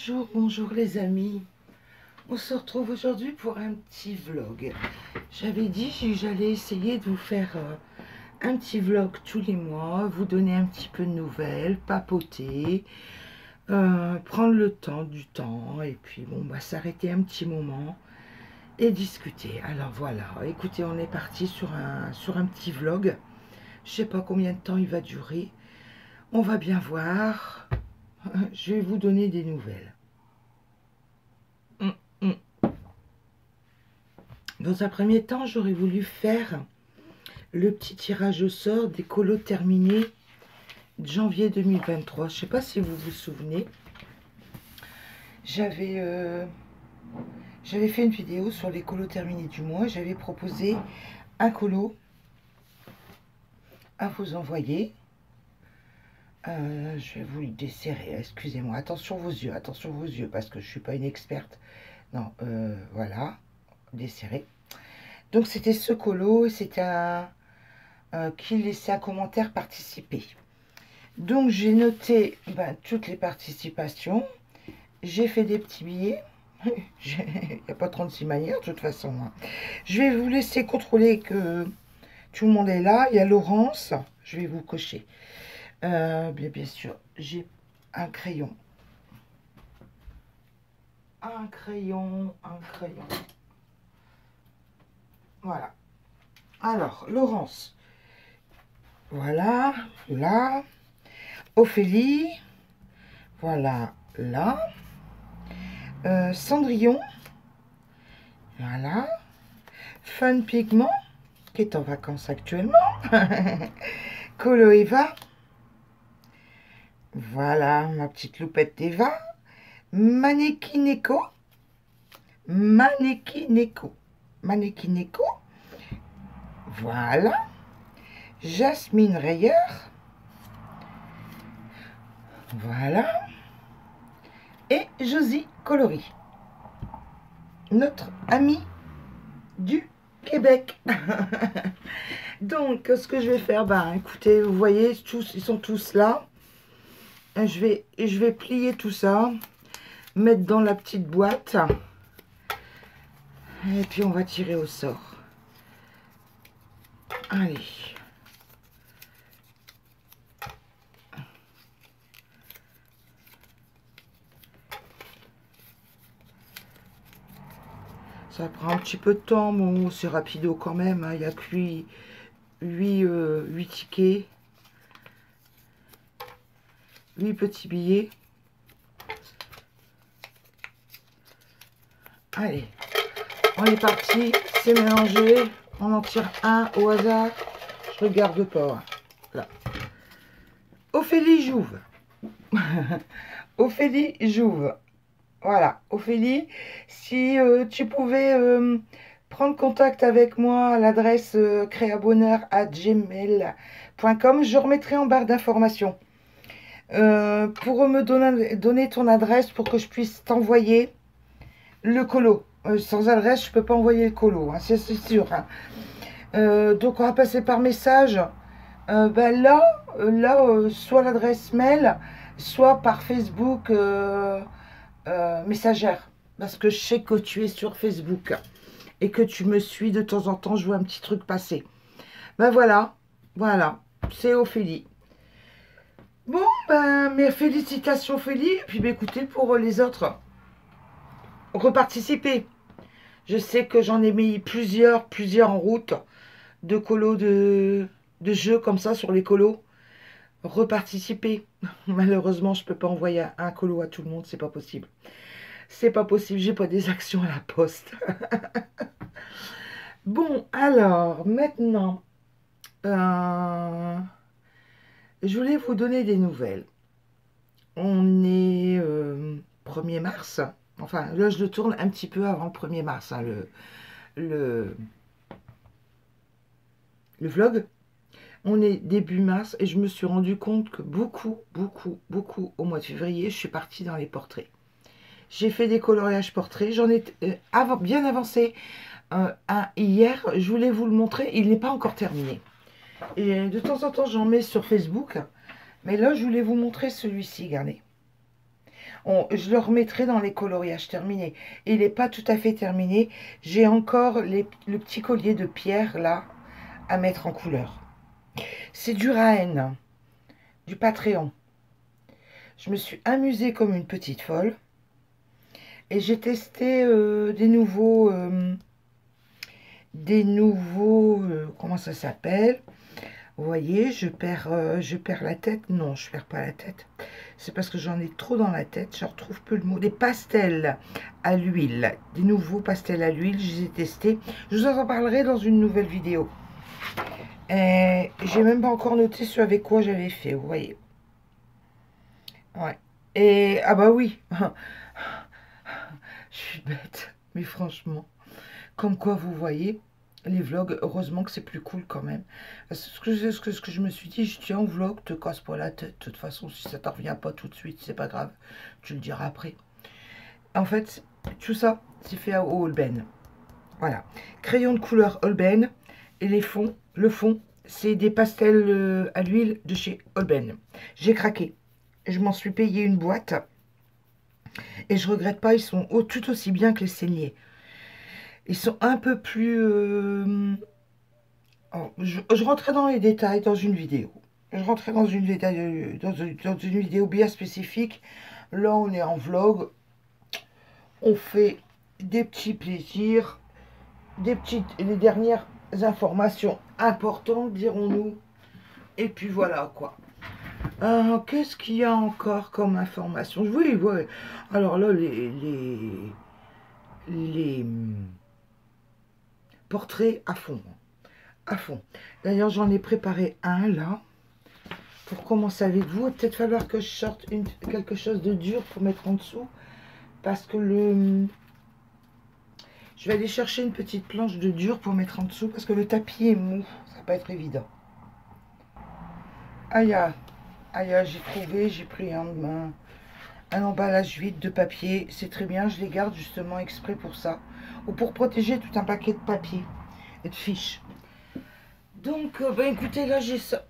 Bonjour, bonjour les amis. On se retrouve aujourd'hui pour un petit vlog. J'avais dit que j'allais essayer de vous faire un petit vlog tous les mois, vous donner un petit peu de nouvelles, papoter, prendre le temps du temps et puis bon, bah, s'arrêter un petit moment et discuter. Alors voilà, écoutez, on est parti sur un petit vlog. Je sais pas combien de temps il va durer. On va bien voir. Je vais vous donner des nouvelles. Dans un premier temps, j'aurais voulu faire le petit tirage au sort des colos terminés de janvier 2023. Je ne sais pas si vous vous souvenez. J'avais fait une vidéo sur les colos terminés du mois. J'avais proposé un colo à vous envoyer. Je vais vous le desserrer. Excusez-moi. Attention vos yeux, parce que je ne suis pas une experte. Non, voilà. Desserrer. Donc c'était ce colo et c'était un qui laissait un commentaire participer. Donc j'ai noté toutes les participations. J'ai fait des petits billets. Il n'y a pas 36 manières de toute façon. Je vais vous laisser contrôler que tout le monde est là. Il y a Laurence. Je vais vous cocher. Bien sûr, j'ai un crayon. Un crayon. Voilà. Alors, Laurence. Voilà, là. Ophélie. Voilà, là. Cendrillon. Voilà. Fun Pigment, qui est en vacances actuellement. Colo Eva. Voilà, ma petite loupette d'Eva. Mannequineko. Voilà. Jasmine Rayer. Voilà. Et Josie Coloris. Notre amie du Québec. Donc, ce que je vais faire, écoutez, vous voyez, ils sont tous là. Je vais plier tout ça, mettre dans la petite boîte. Et puis, on va tirer au sort. Allez. Ça prend un petit peu de temps, bon, c'est rapido quand même. Il n'y a que 8 tickets. 8 petits billets. Allez, on est parti. C'est mélangé. On en tire un au hasard. Je regarde pas. Là. Ophélie Jouve. Ophélie Jouve. Voilà, Ophélie, si tu pouvais prendre contact avec moi à l'adresse créabonheur@gmail.com, je remettrai en barre d'informations. Pour me donner ton adresse pour que je puisse t'envoyer le colo. Sans adresse, je peux pas envoyer le colo, hein, c'est sûr. Hein. Donc, on va passer par message. Là, soit l'adresse mail, soit par Facebook messagère. Parce que je sais que tu es sur Facebook et que tu me suis de temps en temps, je vois un petit truc passer. Voilà, c'est Ophélie. Bon, mes félicitations Ophélie. Et puis écoutez, pour les autres, reparticiper. Je sais que j'en ai mis plusieurs en route de colos de jeux comme ça sur les colos. Reparticiper. Malheureusement, je peux pas envoyer un colo à tout le monde, c'est pas possible. C'est pas possible, j'ai pas des actions à la poste. Bon, alors, maintenant, je voulais vous donner des nouvelles. On est 1er mars. Enfin, là, je le tourne un petit peu avant le 1er mars, hein, le vlog. On est début mars et je me suis rendu compte que beaucoup, au mois de février, je suis partie dans les portraits. J'ai fait des coloriages portraits. J'en ai bien avancé hier. Je voulais vous le montrer. Il n'est pas encore terminé. Et de temps en temps, j'en mets sur Facebook. Mais là, je voulais vous montrer celui-ci. Regardez. Je le remettrai dans les coloriages terminés. Il n'est pas tout à fait terminé. J'ai encore le petit collier de pierre là à mettre en couleur. C'est du Rahen, du Patreon. Je me suis amusée comme une petite folle. Et j'ai testé comment ça s'appelle? Vous voyez, je perds la tête. Non, je perds pas la tête. C'est parce que j'en ai trop dans la tête. Je retrouve peu le mot. Des pastels à l'huile. Des nouveaux pastels à l'huile. Je les ai testés. Je vous en parlerai dans une nouvelle vidéo. Et j'ai même pas encore noté ce avec quoi j'avais fait. Vous voyez. Ouais. Et, ah bah oui. Je suis bête. Mais franchement. Comme quoi, vous voyez. Les vlogs, heureusement que c'est plus cool quand même. Ce que je me suis dit, je tiens au vlog, te casse pas la tête. De toute façon, si ça t'en revient pas tout de suite, c'est pas grave. Tu le diras après. En fait, tout ça, c'est fait au Holbein. Voilà. Crayon de couleur Holbein. Et le fond, c'est des pastels à l'huile de chez Holbein. J'ai craqué. Je m'en suis payé une boîte. Et je regrette pas, ils sont tout aussi bien que les saignées. Ils sont un peu plus... Oh, je rentrais dans les détails dans une vidéo. Je rentrais dans une vidéo bien spécifique. Là, on est en vlog. On fait des petits plaisirs, les dernières informations importantes, dirons-nous. Et puis voilà, quoi. Qu'est-ce qu'il y a encore comme information? Oui, oui. Alors là, les portraits à fond. À fond. D'ailleurs, j'en ai préparé un là. Pour commencer avec vous, il va peut-être falloir que je sorte quelque chose de dur pour mettre en dessous. Parce que je vais aller chercher une petite planche de dur pour mettre en dessous. Parce que le tapis est mou. Ça va pas être évident. Aïe, aïe, j'ai pris un emballage vide de papier. C'est très bien, je les garde justement exprès pour ça. Ou pour protéger tout un paquet de papier et de fiches. Donc, écoutez, là,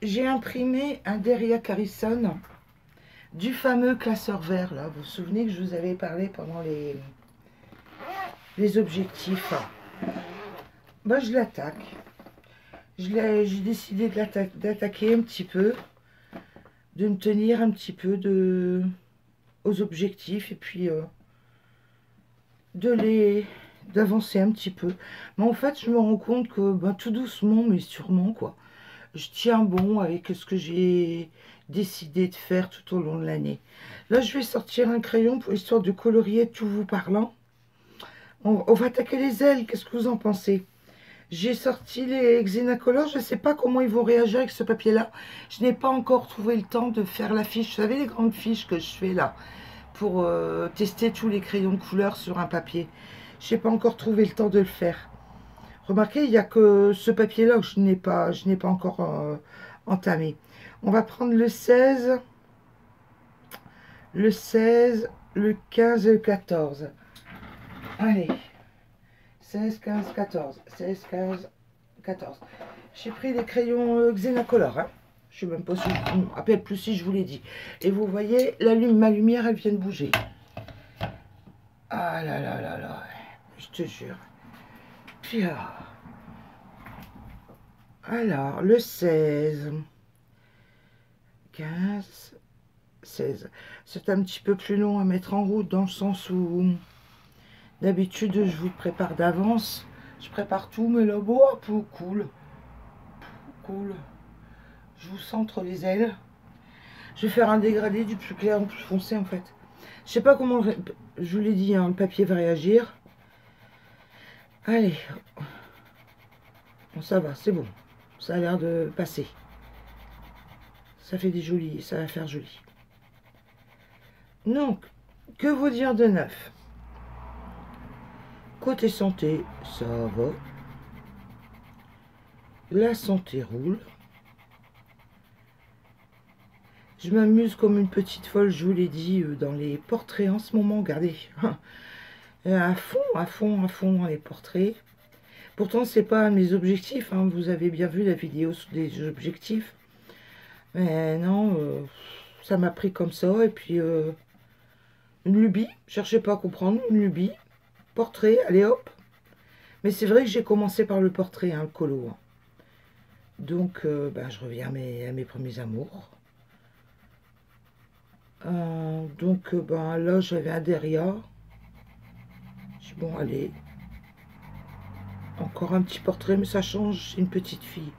j'ai imprimé un Derrick Harrison du fameux classeur vert, là. Vous vous souvenez que je vous avais parlé pendant les objectifs. Bah, je l'attaque. J'ai décidé d'attaquer un petit peu, de me tenir un petit peu aux objectifs et puis d'avancer un petit peu. Mais en fait, je me rends compte que tout doucement, mais sûrement, quoi, je tiens bon avec ce que j'ai décidé de faire tout au long de l'année. Là, je vais sortir un crayon pour histoire de colorier tout vous parlant. On va attaquer les ailes. Qu'est-ce que vous en pensez? J'ai sorti les Xenacolor. Je ne sais pas comment ils vont réagir avec ce papier-là. Je n'ai pas encore trouvé le temps de faire la fiche. Vous savez, les grandes fiches que je fais là pour tester tous les crayons de couleur sur un papier. Je n'ai pas encore trouvé le temps de le faire. Remarquez, il n'y a que ce papier-là que je n'ai pas encore entamé. On va prendre le 16, le 15 et le 14. Allez, 16, 15, 14. 16, 15, 14. J'ai pris des crayons Xenacolor. Hein. Je ne sais même pas si je me rappelle plus si je vous l'ai dit. Et vous voyez, ma lumière, elle vient de bouger. Ah là là là là. Je te jure. Puis alors, le 16. 15, 16. C'est un petit peu plus long à mettre en route dans le sens où d'habitude je vous prépare d'avance. Je prépare tout, mais là, bon, cool. Cool. Je vous centre les ailes. Je vais faire un dégradé du plus clair au plus foncé en fait. Je sais pas comment, je vous l'ai dit, hein, le papier va réagir. Allez. Bon, ça va, c'est bon. Ça a l'air de passer. Ça fait des jolis, ça va faire joli. Donc, que vous dire de neuf? Côté santé, ça va. La santé roule. Je m'amuse comme une petite folle, je vous l'ai dit, dans les portraits en ce moment. Regardez, à fond dans les portraits. Pourtant, c'est pas un de mes objectifs. Hein. Vous avez bien vu la vidéo sur des objectifs. Mais non, ça m'a pris comme ça. Et puis, Une lubie, cherchez pas à comprendre, une lubie. Portrait, allez hop. Mais c'est vrai que j'ai commencé par le portrait, hein, le colo. Hein. Donc, je reviens à mes premiers amours. Là, j'avais un Deria. Je dis, bon, allez. Encore un petit portrait, mais ça change, c'est une petite fille.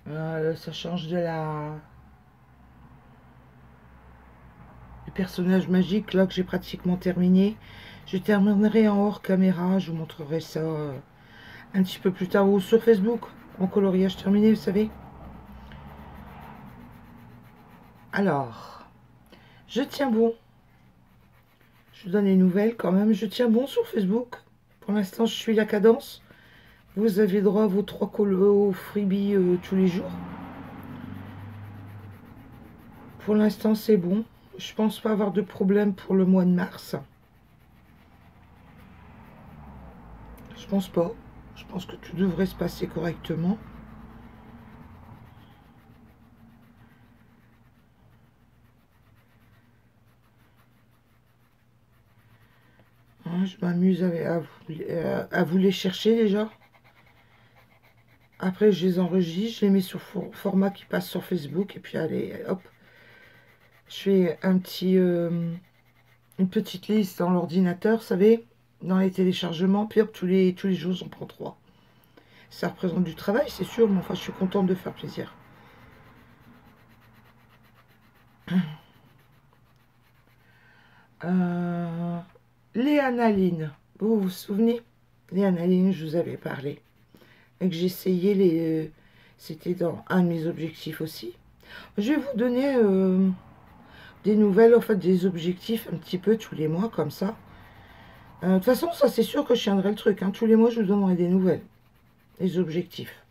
Ça change de du personnage magique, là, que j'ai pratiquement terminé. Je terminerai en hors caméra, je vous montrerai ça un petit peu plus tard, ou sur Facebook, en coloriage terminé, vous savez. Alors, je tiens bon. Je vous donne les nouvelles quand même. Je tiens bon sur Facebook. Pour l'instant, je suis la cadence. Vous avez droit à vos 3 colos freebies tous les jours. Pour l'instant, c'est bon. Je pense pas avoir de problème pour le mois de mars. Je pense pas. Je pense que tout devrait se passer correctement. Hein, je m'amuse à vous les chercher déjà. Après, je les enregistre, je les mets sur format qui passe sur Facebook. Et puis, allez, hop. Je fais une petite liste dans l'ordinateur, vous savez, dans les téléchargements. Puis hop, tous les jours, j'en prends 3. Ça représente du travail, c'est sûr, mais enfin, je suis contente de faire plaisir. Léanaline, vous vous souvenez? Léanaline, je vous avais parlé. Et que j'essayais c'était dans un de mes objectifs aussi. Je vais vous donner des nouvelles, en fait, des objectifs un petit peu tous les mois, comme ça. De toute façon, ça c'est sûr que je tiendrai le truc. Hein. Tous les mois, je vous donnerai des nouvelles, des objectifs.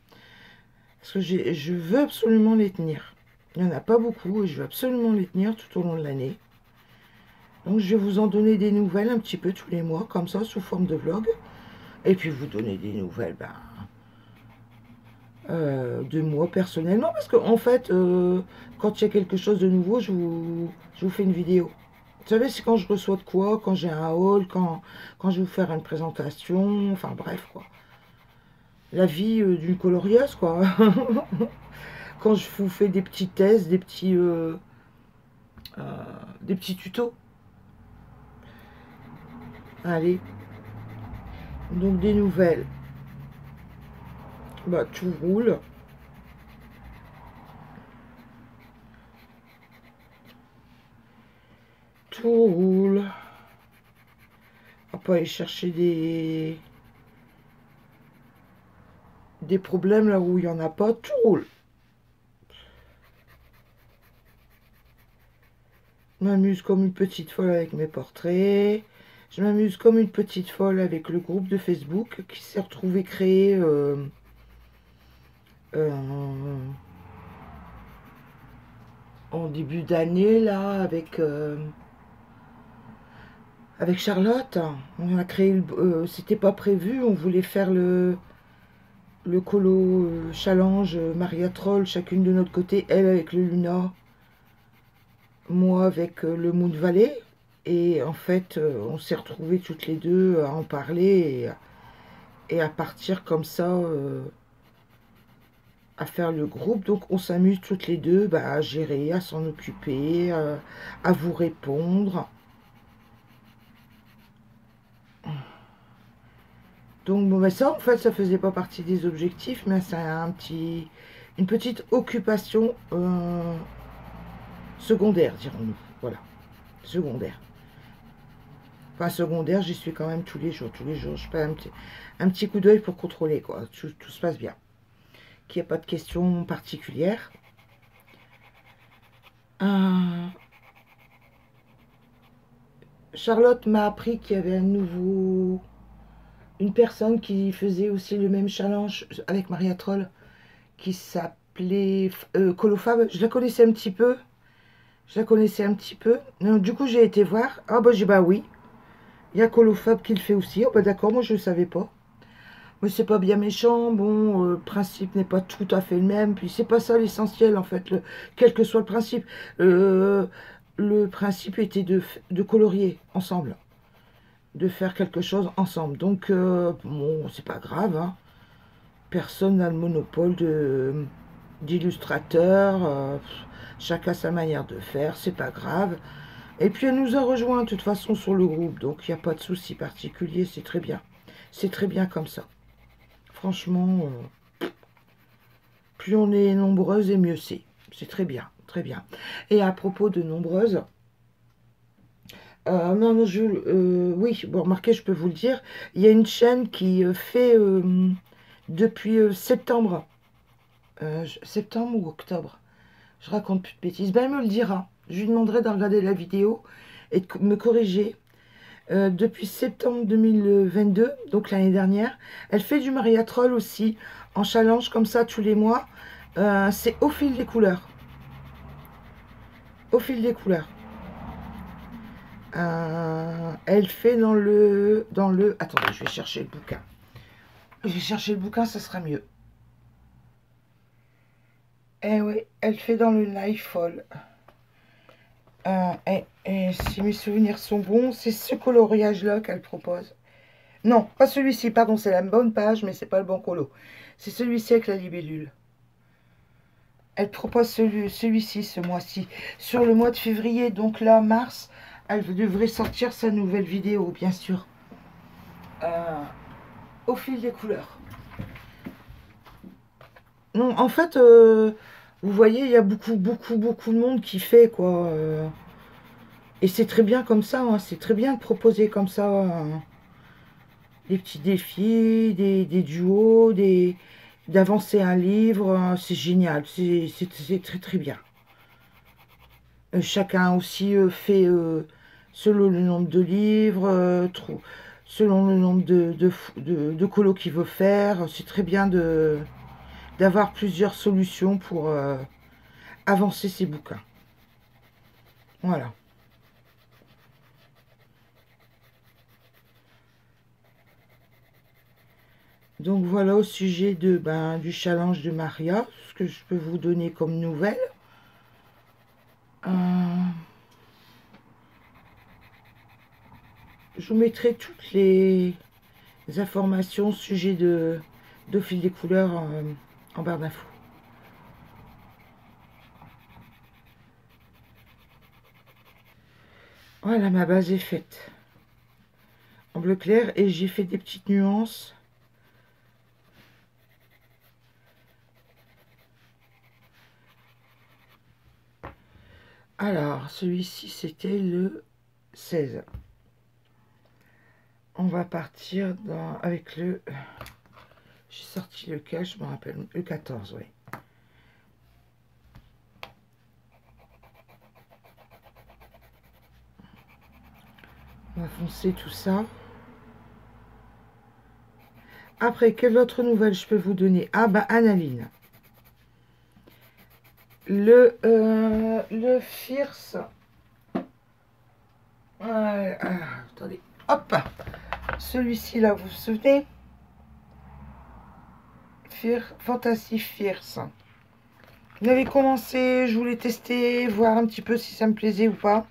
Parce que je veux absolument les tenir. Il n'y en a pas beaucoup et je veux absolument les tenir tout au long de l'année. Donc je vais vous en donner des nouvelles un petit peu tous les mois, comme ça, sous forme de vlog. Et puis vous donner des nouvelles de moi personnellement. Parce qu'en fait, quand il y a quelque chose de nouveau, je vous fais une vidéo. Vous savez, c'est quand je reçois de quoi, quand j'ai un haul, quand je vais vous faire une présentation, enfin bref, quoi. La vie d'une colorieuse, quoi. Quand je vous fais des petits tests, des petits tutos. Allez. Donc des nouvelles. Tout roule. Tout roule. On va pas aller chercher des problèmes là où il n'y en a pas. Tout roule. Je m'amuse comme une petite folle avec mes portraits. Je m'amuse comme une petite folle avec le groupe de Facebook qui s'est retrouvé créé en début d'année là avec Charlotte. On a créé, c'était pas prévu, on voulait faire le colo challenge Maria Troll, chacune de notre côté, elle avec le Luna, moi avec le Moon Valley. Et en fait, on s'est retrouvés toutes les deux à en parler et à partir comme ça, à faire le groupe. Donc on s'amuse toutes les deux à gérer, à s'en occuper, à vous répondre. Donc ça en fait ça faisait pas partie des objectifs, mais c'est une petite occupation secondaire, dirons-nous. Voilà, secondaire. Enfin secondaire, j'y suis quand même tous les jours. Je fais un petit coup d'œil pour contrôler, quoi. Tout se passe bien. Qu'il n'y ait pas de questions particulières. Charlotte m'a appris qu'il y avait une personne qui faisait aussi le même challenge avec Maria Troll, qui s'appelait Colofab. Je la connaissais un petit peu. Donc, du coup, j'ai été voir. Ah bah j'ai oui. Il y a Colofab qui le fait aussi. Oh bah d'accord, moi je ne savais pas. Mais c'est pas bien méchant. Bon, le principe n'est pas tout à fait le même. Puis c'est pas ça l'essentiel en fait. Quel que soit le principe. le principe était de colorier ensemble, de faire quelque chose ensemble. Donc, bon, c'est pas grave, hein. Personne n'a le monopole d'illustrateur, chacun sa manière de faire, c'est pas grave. Et puis elle nous a rejoint de toute façon sur le groupe, donc il n'y a pas de souci particulier, c'est très bien. C'est très bien comme ça. Franchement, plus on est nombreuses et mieux c'est. C'est très bien, très bien. Et à propos de nombreuses, non, non, oui, bon, remarquez, je peux vous le dire, il y a une chaîne qui fait depuis septembre, septembre ou octobre, je raconte plus de bêtises, ben elle me le dira. Je lui demanderai de regarder la vidéo et de me corriger. Depuis septembre 2022, donc l'année dernière, elle fait du Maria Troll aussi, en challenge comme ça tous les mois. C'est au fil des couleurs. Au fil des couleurs. Elle fait dans le... Attendez, je vais chercher le bouquin. Je vais chercher le bouquin, ça sera mieux. Eh oui, elle fait dans le Nightfall. Et si mes souvenirs sont bons, c'est ce coloriage-là qu'elle propose. Non, pas celui-ci, pardon, c'est la bonne page, mais c'est pas le bon colo. C'est celui-ci avec la libellule. Elle propose celui-ci ce mois-ci. Sur le mois de février, donc là, mars, elle devrait sortir sa nouvelle vidéo, bien sûr. Au fil des couleurs. Non, en fait, vous voyez, il y a beaucoup de monde qui fait, quoi. Et c'est très bien comme ça, hein, c'est très bien de proposer comme ça des petits défis, des duos, d'avancer un livre. C'est génial, c'est très très bien. Chacun aussi fait selon le nombre de livres, selon le nombre de colos qu'il veut faire. C'est très bien d'avoir plusieurs solutions pour avancer ses bouquins. Voilà. Donc voilà au sujet du challenge de Maria, ce que je peux vous donner comme nouvelle. Je vous mettrai toutes les informations au sujet d'Au fil des couleurs en barre d'infos. Voilà, ma base est faite en bleu clair et j'ai fait des petites nuances. Alors, celui-ci, c'était le 16. On va partir avec le... J'ai sorti lequel, je me rappelle. Le 14, oui. On va foncer tout ça. Après, quelle autre nouvelle je peux vous donner? Ah, Analine. Le Fierce. Attendez. Hop. Celui-ci, là, vous vous souvenez? Fantasy Fierce. J'avais commencé, je voulais tester, voir un petit peu si ça me plaisait ou pas.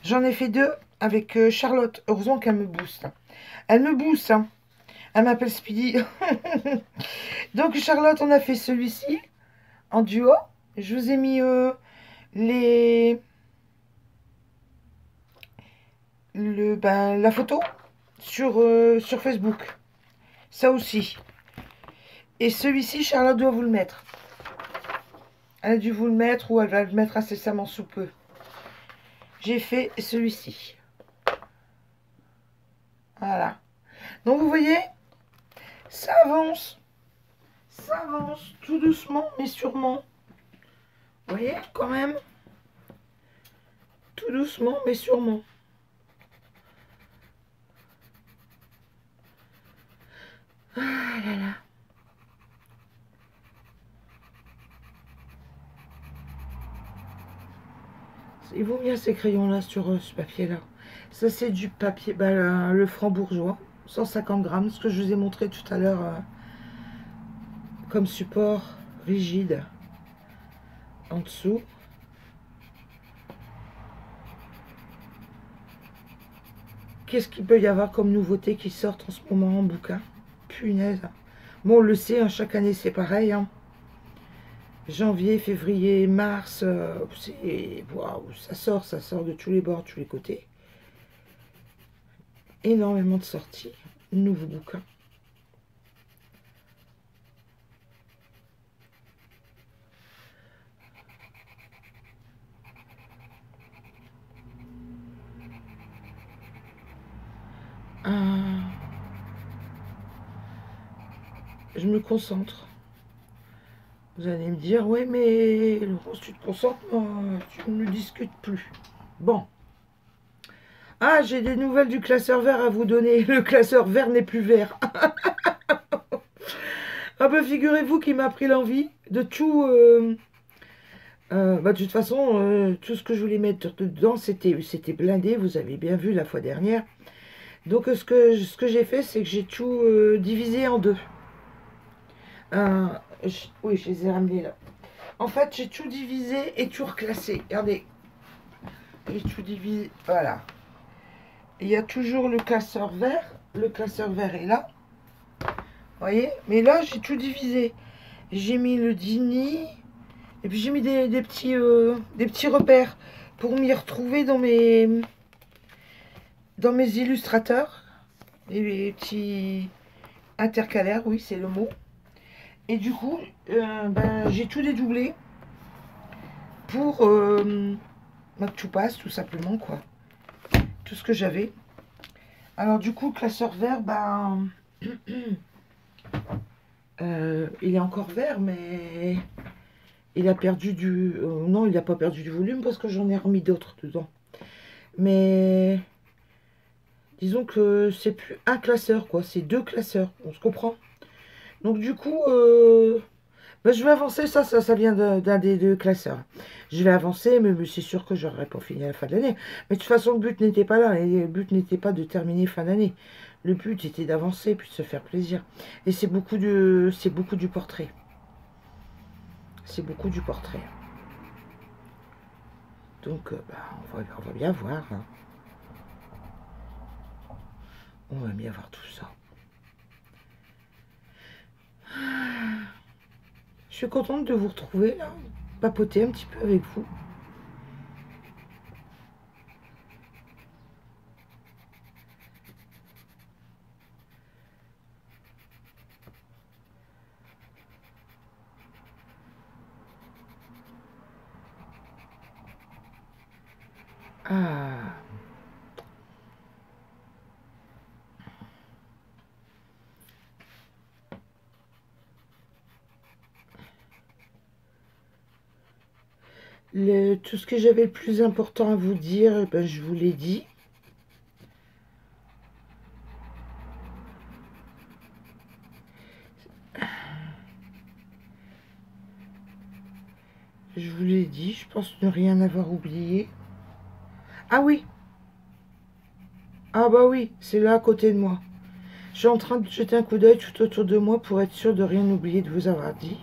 J'en ai fait 2 avec Charlotte. Heureusement qu'elle me booste. Elle me booste. Hein. Elle m'appelle Speedy. Donc Charlotte, on a fait celui-ci en duo. Je vous ai mis la photo sur Facebook. Ça aussi. Et celui-ci, Charlotte doit vous le mettre. Elle a dû vous le mettre ou elle va le mettre incessamment sous peu. J'ai fait celui-ci. Voilà. Donc vous voyez, ça avance. Ça avance tout doucement mais sûrement. Vous voyez, quand même. Tout doucement mais sûrement. Ah là là. Il vaut bien ces crayons-là sur ce papier-là. Ça, c'est du papier, le Franc-Bourgeois, 150 grammes, ce que je vous ai montré tout à l'heure comme support rigide en dessous. Qu'est-ce qu'il peut y avoir comme nouveauté qui sortent en ce moment en bouquin? Punaise. Bon, on le sait, hein, chaque année c'est pareil. Hein. Janvier, février, mars, waouh, ça sort de tous les bords, de tous les côtés. Énormément de sorties, nouveaux bouquins. Je me concentre. Vous allez me dire, ouais, mais Laurence, tu te concentres, tu ne discutes plus. Bon. Ah, j'ai des nouvelles du classeur vert à vous donner. Le classeur vert n'est plus vert. Ah ben, figurez-vous qu'il m'a pris l'envie de tout... de toute façon, tout ce que je voulais mettre dedans, c'était blindé. Vous avez bien vu la fois dernière. Donc, ce que j'ai fait, c'est que j'ai tout divisé en deux. Oui, je les ai ramenés là. En fait, j'ai tout divisé et tout reclassé. Regardez. J'ai tout divisé. Voilà. Il y a toujours le classeur vert. Le classeur vert est là. Vous voyez? Mais là, j'ai tout divisé. J'ai mis le Dini. Et puis, j'ai mis des petits repères pour m'y retrouver dans mes illustrateurs. Les petits intercalaires, oui, c'est le mot. Et du coup, j'ai tout dédoublé pour que tout passe, tout simplement, quoi. Tout ce que j'avais. Alors, du coup, classeur vert, il est encore vert, mais il a perdu du... non, il n'a pas perdu du volume parce que j'en ai remis d'autres dedans. Mais disons que c'est plus un classeur, quoi. C'est deux classeurs, on se comprend. Donc, du coup... je vais avancer, ça vient d'un des deux classeurs. Je vais avancer, mais c'est sûr que j'aurais pas fini à la fin de l'année. Mais de toute façon, le but n'était pas là. Et le but n'était pas de terminer fin d'année. Le but était d'avancer, puis de se faire plaisir. Et c'est beaucoup du portrait. C'est beaucoup du portrait. Donc, on va bien voir. Hein. On va bien voir tout ça. Je suis contente de vous retrouver, là. Papoter un petit peu avec vous. Ah. Tout ce que j'avais le plus important à vous dire, je vous l'ai dit. Je vous l'ai dit, je pense ne rien avoir oublié. Ah oui. Ah bah oui, c'est là à côté de moi. Je suis en train de jeter un coup d'œil tout autour de moi pour être sûr de rien oublier de vous avoir dit.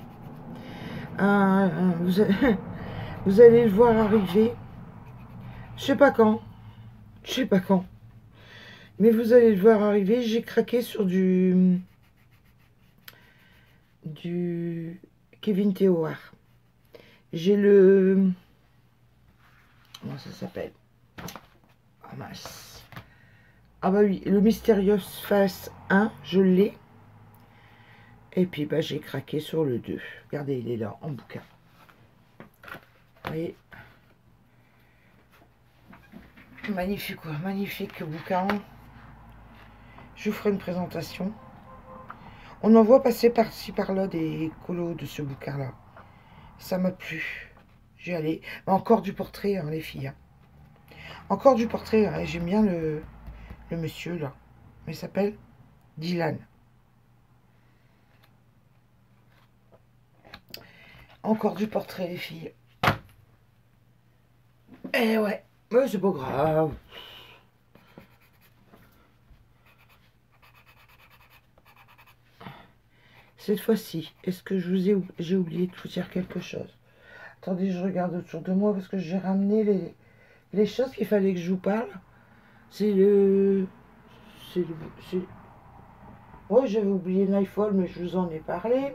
Vous allez le voir arriver. Je sais pas quand. Je sais pas quand. Mais vous allez le voir arriver. J'ai craqué sur du Kevin Théoard. J'ai le... Comment ça s'appelle? Oh mince. Ah bah oui, le Mysterious Face 1, je l'ai. Et puis j'ai craqué sur le 2. Regardez, il est là, en bouquin. Vous voyez? Magnifique, quoi. Magnifique bouquin. Je vous ferai une présentation. On en voit passer par-ci, par-là des colos de ce bouquin-là. Ça m'a plu. J'y allais. Encore du portrait, hein, les filles. Hein. Encore du portrait. Hein. J'aime bien le monsieur, là. Il s'appelle Dylan. Encore du portrait, les filles. Eh ouais. Mais c'est pas grave. Cette fois-ci, est-ce que j'ai oublié de vous dire quelque chose? Attendez, je regarde autour de moi parce que j'ai ramené les choses qu'il fallait que je vous parle. C'est le... C'est le... c'est- Oh, j'avais oublié Nightfall, mais je vous en ai parlé.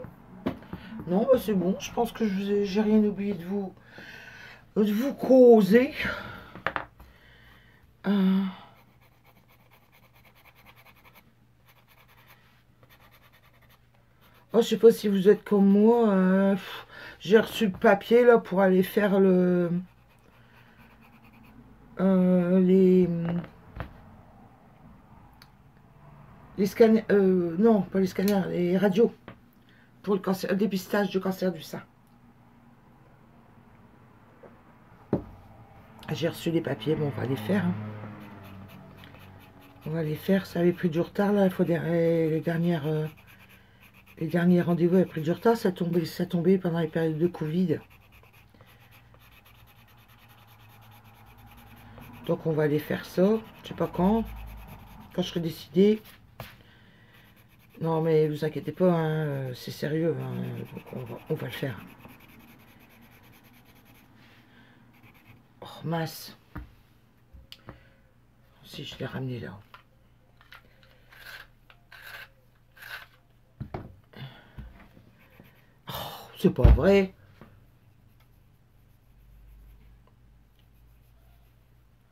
Non, bah, c'est bon, je pense que j'ai rien oublié de vous causer. Euh, Oh, je sais pas si vous êtes comme moi. J'ai reçu le papier là pour aller faire les scanners. Non, pas les scanners, les radios pour le cancer, le dépistage du cancer du sein. J'ai reçu les papiers, bon, on va les faire, hein. On va les faire. Ça avait pris du retard là. Il faut les derniers rendez-vous avaient pris du retard. Ça tombait pendant les périodes de Covid. Donc on va aller faire ça. Je sais pas quand je serai décidé. Non mais vous inquiétez pas, hein, c'est sérieux, hein, donc on va le faire. Oh mince. Si je l'ai ramené là. Oh, c'est pas vrai.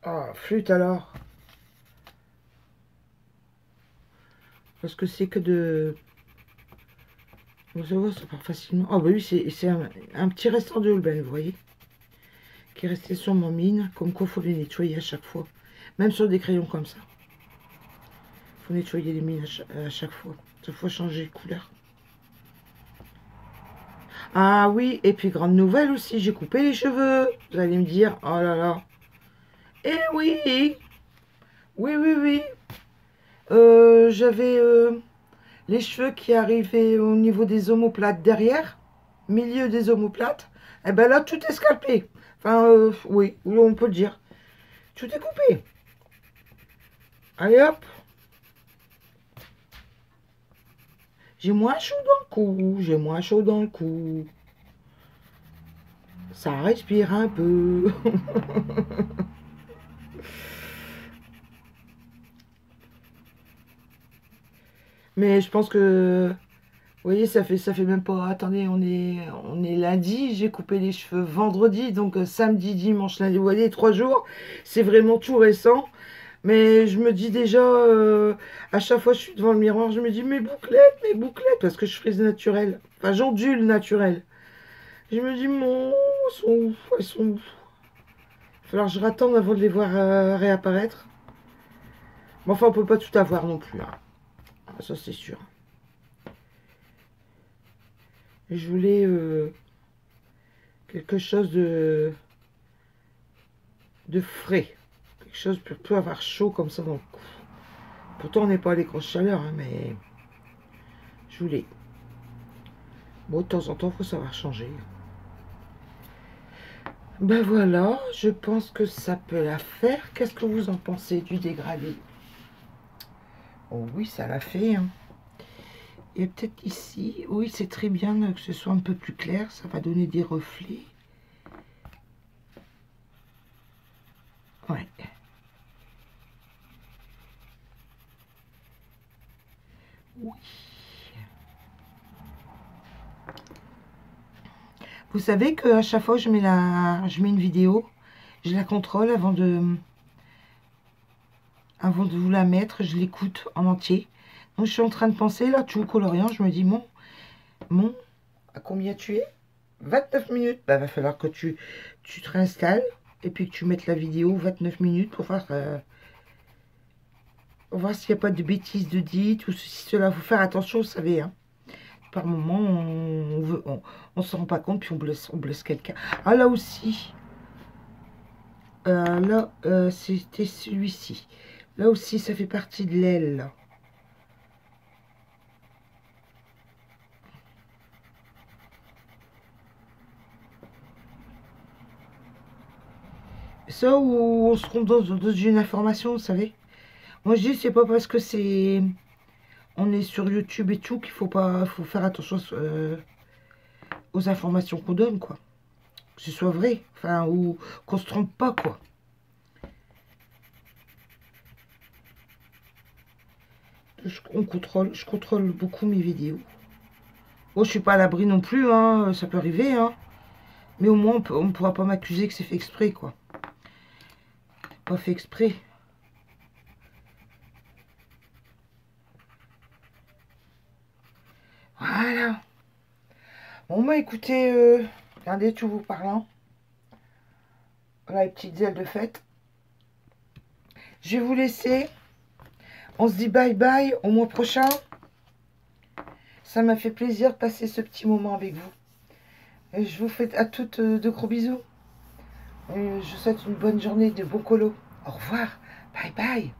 Ah, flûte alors. Parce que c'est que de... Vous savez, ça part facilement. Ah bah oui, c'est un petit restant de Holbein, vous voyez, qui est resté sur mon mine. Comme quoi, il faut les nettoyer à chaque fois. Même sur des crayons comme ça. Il faut nettoyer les mines à chaque fois. Il faut changer de couleur. Ah oui, et puis grande nouvelle aussi, j'ai coupé les cheveux. Vous allez me dire, oh là là. Eh oui, oui, oui, oui. J'avais les cheveux qui arrivaient au niveau des omoplates derrière, milieu des omoplates. Et ben là, tout est scalpé. Enfin, oui, on peut le dire. Tout est coupé. Allez hop. J'ai moins chaud dans le cou. J'ai moins chaud dans le cou. Ça respire un peu. Mais je pense que, vous voyez, ça fait même pas. Attendez, on est lundi. J'ai coupé les cheveux vendredi, donc samedi, dimanche, lundi. Vous voyez, 3 jours. C'est vraiment tout récent. Mais je me dis déjà, à chaque fois que je suis devant le miroir, je me dis mes bouclettes, parce que je frise naturel. Enfin, j'ondule naturel. Je me dis, mon, elles sont où? Elles sont où? Il va falloir que je rattende avant de les voir réapparaître. Mais enfin, on peut pas tout avoir non plus, hein. Ah, ça, c'est sûr. Et je voulais quelque chose de frais. Quelque chose pour peu avoir chaud comme ça dans le cou. Pourtant, on n'est pas à les grosses chaleurs, hein, mais je voulais. Bon, de temps en temps, il faut savoir changer. Ben voilà, je pense que ça peut la faire. Qu'est-ce que vous en pensez du dégradé? Oh oui, ça l'a fait, hein. Et peut-être ici, oui, c'est très bien que ce soit un peu plus clair. Ça va donner des reflets. Ouais. Oui. Vous savez qu'à chaque fois que je mets une vidéo, je la contrôle avant de vous la mettre, je l'écoute en entier. Donc je suis en train de penser, là, tout coloriant, je me dis, à combien tu es? 29 minutes. Bah, va falloir que tu te réinstalles et puis que tu mettes la vidéo 29 minutes pour voir s'il n'y a pas de bêtises de dites ou ceci, cela. Faut faire attention, vous savez, hein. Par moment, on se rend pas compte, puis on blesse quelqu'un. Ah, là aussi. Là, c'était celui-ci. Là aussi, ça fait partie de l'aile. Ça, où on se trompe dans une information, vous savez. Moi, je dis, c'est pas parce que on est sur YouTube et tout qu'il faut faire attention aux informations qu'on donne, quoi. Que ce soit vrai, enfin, ou qu'on se trompe pas, quoi. je contrôle beaucoup mes vidéos. Bon, je suis pas à l'abri non plus, hein, ça peut arriver, hein. Mais au moins, on ne pourra pas m'accuser que c'est fait exprès, quoi. Pas fait exprès. Voilà. Bon, bah écoutez, regardez, tout vous parlant. Voilà les petites ailes de fête. Je vais vous laisser. On se dit bye bye au mois prochain. Ça m'a fait plaisir de passer ce petit moment avec vous. Et je vous fais à toutes de gros bisous. Et je vous souhaite une bonne journée, de bons colos. Au revoir. Bye bye.